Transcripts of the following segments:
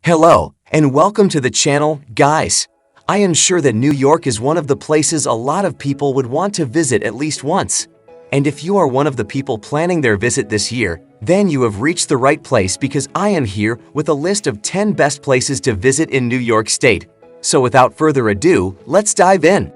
Hello, and welcome to the channel, guys. I am sure that New York is one of the places a lot of people would want to visit at least once. And if you are one of the people planning their visit this year, then you have reached the right place because I am here with a list of 10 best places to visit in New York State. So without further ado, let's dive in.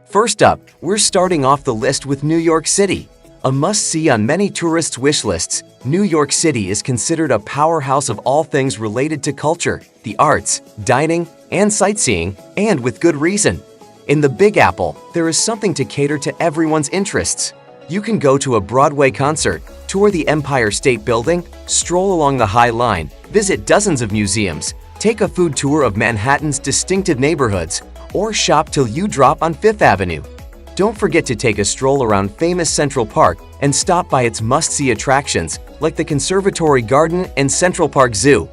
First up, we're starting off the list with New York City. A must-see on many tourists' wish lists, New York City is considered a powerhouse of all things related to culture, the arts, dining, and sightseeing, and with good reason. In the Big Apple, there is something to cater to everyone's interests. You can go to a Broadway concert, tour the Empire State Building, stroll along the High Line, visit dozens of museums, take a food tour of Manhattan's distinctive neighborhoods, or shop till you drop on Fifth Avenue. Don't forget to take a stroll around famous Central Park and stop by its must-see attractions like the Conservatory Garden and Central Park Zoo.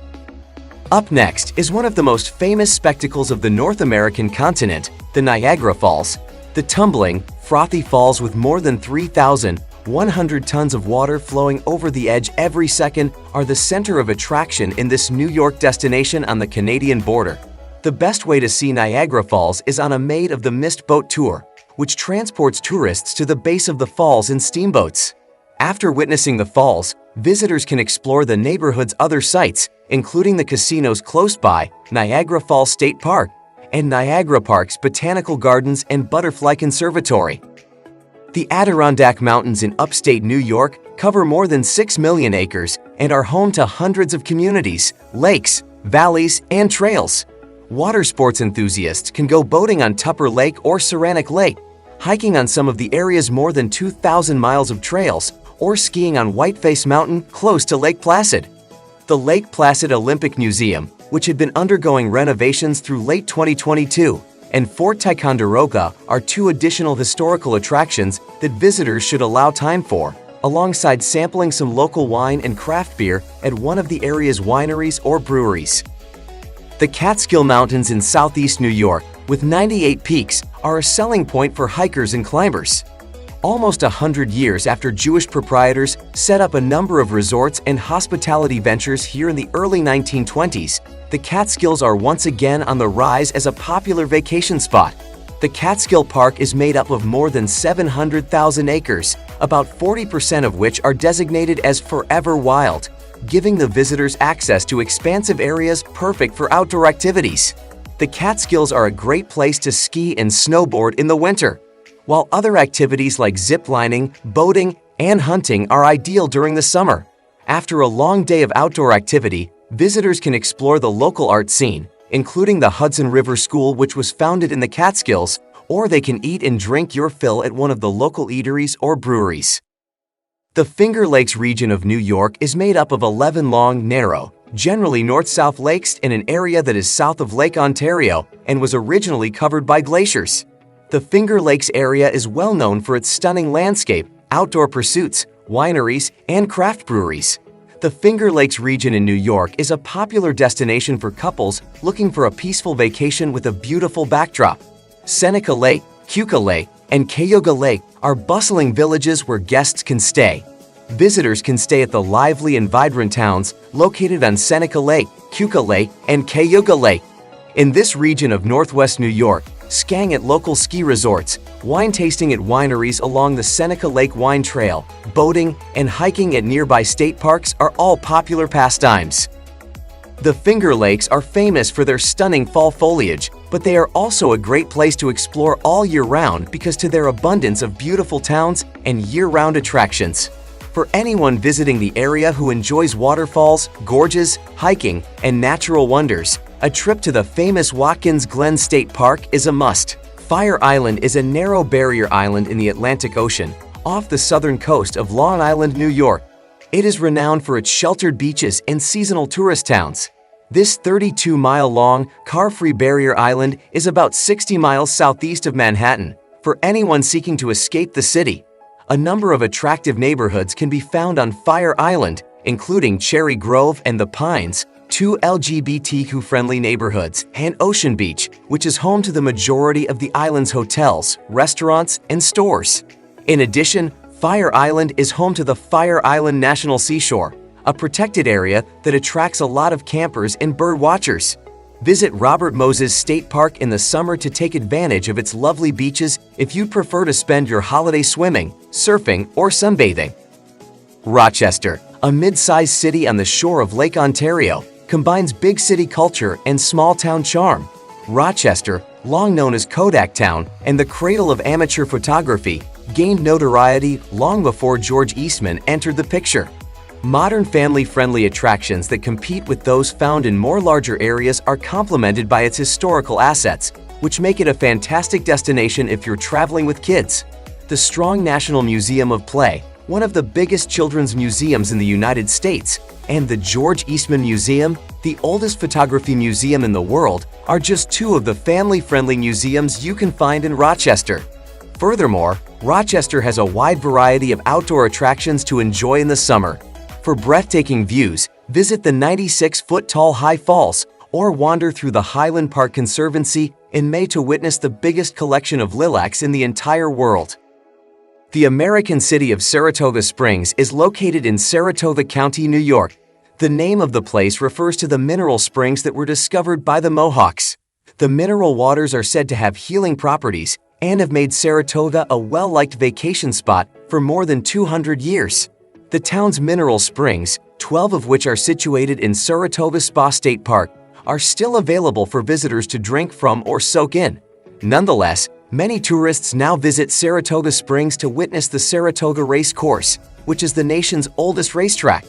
Up next is one of the most famous spectacles of the North American continent, the Niagara Falls. The tumbling, frothy falls with more than 3,100 tons of water flowing over the edge every second are the center of attraction in this New York destination on the Canadian border. The best way to see Niagara Falls is on a Maid of the Mist boat tour, which transports tourists to the base of the falls in steamboats. After witnessing the falls, visitors can explore the neighborhood's other sites, including the casinos close by, Niagara Falls State Park, and Niagara Park's Botanical Gardens and Butterfly Conservatory. The Adirondack Mountains in upstate New York cover more than 6 million acres and are home to hundreds of communities, lakes, valleys, and trails. Water sports enthusiasts can go boating on Tupper Lake or Saratoga Lake, hiking on some of the area's more than 2,000 miles of trails, or skiing on Whiteface Mountain close to Lake Placid. The Lake Placid Olympic Museum, which had been undergoing renovations through late 2022, and Fort Ticonderoga are two additional historical attractions that visitors should allow time for, alongside sampling some local wine and craft beer at one of the area's wineries or breweries. The Catskill Mountains in southeast New York, with 98 peaks, are a selling point for hikers and climbers. Almost 100 years after Jewish proprietors set up a number of resorts and hospitality ventures here in the early 1920s, the Catskills are once again on the rise as a popular vacation spot. The Catskill Park is made up of more than 700,000 acres, about 40% of which are designated as forever wild, giving the visitors access to expansive areas perfect for outdoor activities. The Catskills are a great place to ski and snowboard in the winter, while other activities like zip lining, boating, and hunting are ideal during the summer. After a long day of outdoor activity, visitors can explore the local art scene, including the Hudson River School, which was founded in the Catskills, or they can eat and drink your fill at one of the local eateries or breweries. The Finger Lakes region of New York is made up of 11 long, narrow, generally north-south lakes in an area that is south of Lake Ontario and was originally covered by glaciers. The Finger Lakes area is well known for its stunning landscape, outdoor pursuits, wineries, and craft breweries. The Finger Lakes region in New York is a popular destination for couples looking for a peaceful vacation with a beautiful backdrop. Seneca Lake, Keuka Lake, and Cayuga Lake are bustling villages where guests can stay. Visitors can stay at the lively and vibrant towns located on Seneca Lake, Keuka Lake, and Cayuga Lake. In this region of northwest New York, skiing at local ski resorts, wine tasting at wineries along the Seneca Lake Wine Trail, boating, and hiking at nearby state parks are all popular pastimes. The Finger Lakes are famous for their stunning fall foliage, but they are also a great place to explore all year round because to their abundance of beautiful towns and year-round attractions. For anyone visiting the area who enjoys waterfalls, gorges, hiking, and natural wonders, a trip to the famous Watkins Glen State Park is a must. Fire Island is a narrow barrier island in the Atlantic Ocean, off the southern coast of Long Island, New York. It is renowned for its sheltered beaches and seasonal tourist towns. This 32-mile-long, car-free barrier island is about 60 miles southeast of Manhattan. For anyone seeking to escape the city, a number of attractive neighborhoods can be found on Fire Island, including Cherry Grove and The Pines, two LGBTQ-friendly neighborhoods, and Ocean Beach, which is home to the majority of the island's hotels, restaurants, and stores. In addition, Fire Island is home to the Fire Island National Seashore, a protected area that attracts a lot of campers and bird watchers. Visit Robert Moses State Park in the summer to take advantage of its lovely beaches if you'd prefer to spend your holiday swimming, surfing, or sunbathing. Rochester, a mid-sized city on the shore of Lake Ontario, combines big city culture and small-town charm. Rochester, long known as Kodak Town and the cradle of amateur photography, gained notoriety long before George Eastman entered the picture. Modern family-friendly attractions that compete with those found in more larger areas are complemented by its historical assets, which make it a fantastic destination if you're traveling with kids. The Strong National Museum of Play, one of the biggest children's museums in the United States, and the George Eastman Museum, the oldest photography museum in the world, are just two of the family-friendly museums you can find in Rochester. Furthermore, Rochester has a wide variety of outdoor attractions to enjoy in the summer. For breathtaking views, visit the 96-foot-tall High Falls or wander through the Highland Park Conservancy in May to witness the biggest collection of lilacs in the entire world. The American city of Saratoga Springs is located in Saratoga County, New York. The name of the place refers to the mineral springs that were discovered by the Mohawks. The mineral waters are said to have healing properties and have made Saratoga a well-liked vacation spot for more than 200 years. The town's mineral springs, 12 of which are situated in Saratoga Spa State Park, are still available for visitors to drink from or soak in. Nonetheless, many tourists now visit Saratoga Springs to witness the Saratoga Race Course, which is the nation's oldest racetrack.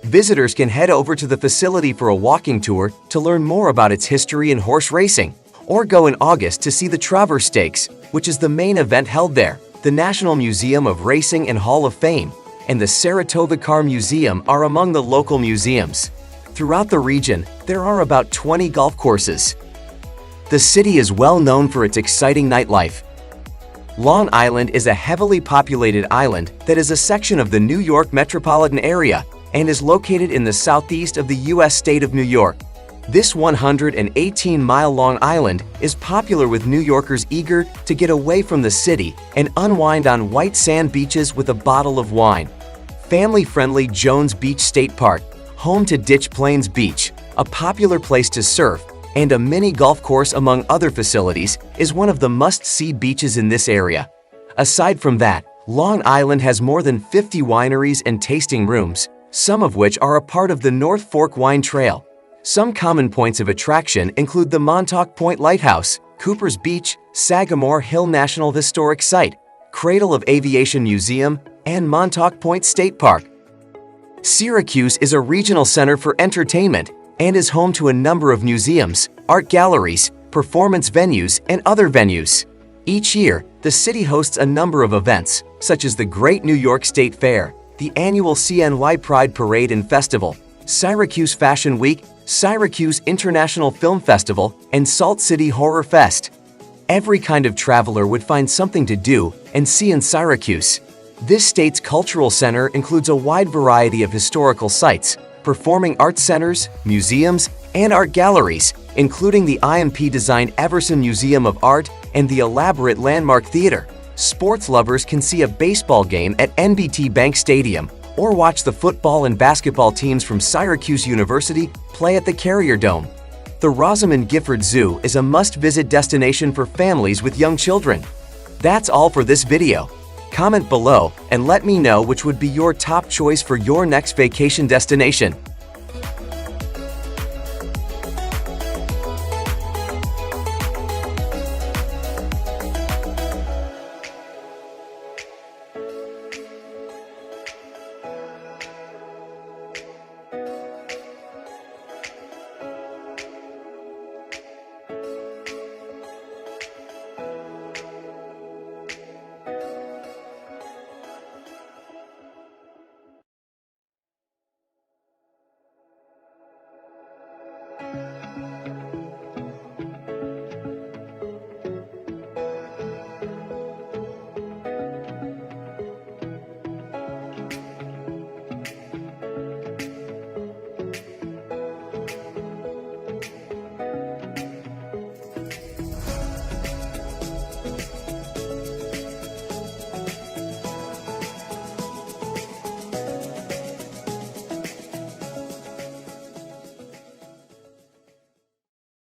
Visitors can head over to the facility for a walking tour to learn more about its history in horse racing, or go in August to see the Travers Stakes, which is the main event held there. The National Museum of Racing and Hall of Fame and the Saratoga Car Museum are among the local museums. Throughout the region, there are about 20 golf courses. The city is well known for its exciting nightlife. Long Island is a heavily populated island that is a section of the New York metropolitan area and is located in the southeast of the U.S. state of New York. This 118-mile-long island is popular with New Yorkers eager to get away from the city and unwind on white sand beaches with a bottle of wine. Family-friendly Jones Beach State Park, home to Ditch Plains Beach, a popular place to surf, and a mini golf course among other facilities, is one of the must-see beaches in this area. Aside from that, Long Island has more than 50 wineries and tasting rooms, some of which are a part of the North Fork Wine Trail. Some common points of attraction include the Montauk Point Lighthouse, Cooper's Beach, Sagamore Hill National Historic Site, Cradle of Aviation Museum, and Montauk Point State Park. Syracuse is a regional center for entertainment and is home to a number of museums, art galleries, performance venues, and other venues. Each year, the city hosts a number of events, such as the Great New York State Fair, the annual CNY Pride Parade and Festival, Syracuse Fashion Week, Syracuse International Film Festival, and Salt City Horror Fest. Every kind of traveler would find something to do and see in Syracuse. This state's cultural center includes a wide variety of historical sites, performing arts centers, museums, and art galleries, including the IMP-designed Everson Museum of Art and the elaborate Landmark Theater. Sports lovers can see a baseball game at NBT Bank Stadium or watch the football and basketball teams from Syracuse University play at the Carrier Dome. The Rosamond Gifford Zoo is a must-visit destination for families with young children. That's all for this video. Comment below and let me know which would be your top choice for your next vacation destination.